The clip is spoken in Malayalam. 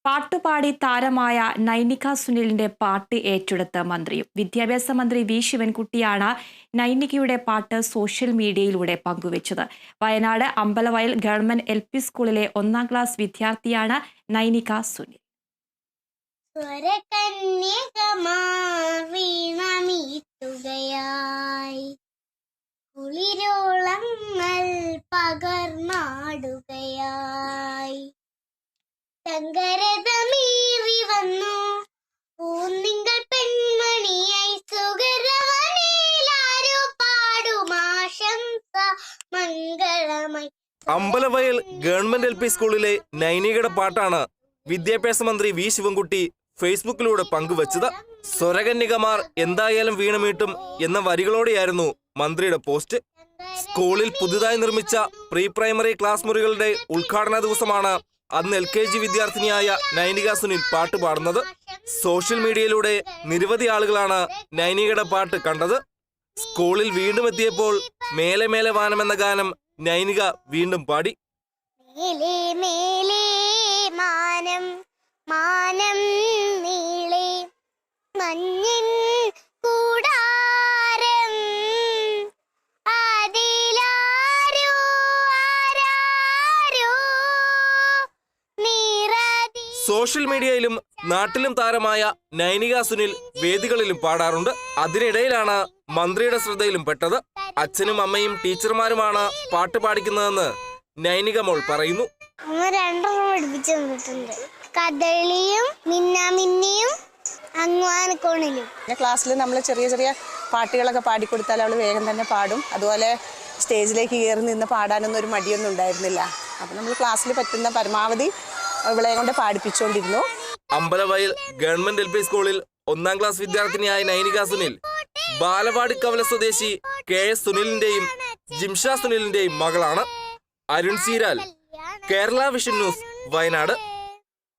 പാട്ടുപാടി താരമായ നൈനിക സുനിലിന്റെ പാട്ട് ഏറ്റെടുത്ത മന്ത്രിയും. വിദ്യാഭ്യാസ മന്ത്രി വി ശിവൻകുട്ടിയാണ് നൈനികയുടെ പാട്ട് സോഷ്യൽ മീഡിയയിലൂടെ പങ്കുവച്ചത്. വയനാട് അമ്പലവയൽ ഗവൺമെന്റ് LP സ്കൂളിലെ 1ാം ക്ലാസ് വിദ്യാർത്ഥിയാണ് നൈനിക സുനിൽ. ശങ്കരതമീറി വന്നു പൂന്തിങ്കൾ പെൺമണിയായി സുഗരവനിലാരോ പാടുമാശംസ മംഗളമായി. അമ്പലവയൽ ഗവൺമെന്റ് LP സ്കൂളിലെ നൈനികയുടെ പാട്ടാണ് വിദ്യാഭ്യാസ മന്ത്രി വി ശിവൻകുട്ടി ഫേസ്ബുക്കിലൂടെ പങ്കുവച്ചത്. സ്വരകന്യകമാർ എന്തായാലും വീണമീട്ടും എന്ന വരികളോടെയായിരുന്നു മന്ത്രിയുടെ പോസ്റ്റ്. സ്കൂളിൽ പുതുതായി നിർമ്മിച്ച പ്രീ പ്രൈമറി ക്ലാസ് മുറികളുടെ ഉദ്ഘാടന ദിവസമാണ് അന്ന് LKG വിദ്യാർത്ഥിനിയായ നൈനിക സുനിൽ പാട്ട് പാടുന്നത്. സോഷ്യൽ മീഡിയയിലൂടെ നിരവധി ആളുകളാണ് നൈനികയുടെ പാട്ട് കണ്ടത്. സ്കൂളിൽ വീണ്ടും എത്തിയപ്പോൾ മേലെ മേലെ വാനം എന്ന ഗാനം നൈനിക വീണ്ടും പാടി. മേലേ മേലേ മാനം മാനം നീളേ മഞ്ഞിൻ കൂടാരം അതിലാരോ ആരാരോ നീറതി. സോഷ്യൽ മീഡിയയിലും നാട്ടിലും താരമായ നൈനിക സുനിൽ വേദികളിലും പാടാറുണ്ട്. അതിനിടയിലാണ് മന്ത്രിയുടെ ശ്രദ്ധയിലും പെട്ടത്. അച്ഛനും അമ്മയും ടീച്ചർമാരുമാണ് പാട്ട് പാടിക്കുന്നതെന്ന് നൈനിക മോൾ പറയുന്നു. പഠിപ്പിച്ചു തന്നിട്ടുണ്ട്. കഥളിയും മിന്നാമിന്നിയും അങ്ങാനക്കോണിലും. ക്ലാസ്സിൽ നമ്മൾ ചെറിയ ചെറിയ പാട്ടുകളൊക്കെ പാടിക്കൊടുത്താൽ അവൾ വേഗം തന്നെ പാടും. അതുപോലെ സ്റ്റേജിലേക്ക് കയറി നിന്ന് പാടാനൊന്നും ഒരു മടിയൊന്നും ഉണ്ടായിരുന്നില്ല. അപ്പം നമ്മൾ ക്ലാസ്സിൽ പറ്റുന്ന പരമാവധി ഇവളെ കൊണ്ട് പാടിപ്പിച്ചുകൊണ്ടിരുന്നു. അമ്പലവയൽ ഗവൺമെന്റ് LP സ്കൂളിൽ 1ാം ക്ലാസ് വിദ്യാർത്ഥിനിയായ നൈനിക സുനിൽ ബാലവാടി കവല സ്വദേശി KS സുനിലിന്റെയും ജിംഷ സുനിലിന്റെയും മകളാണ്. Arun Seeral, Kerala vision news, Wayanad.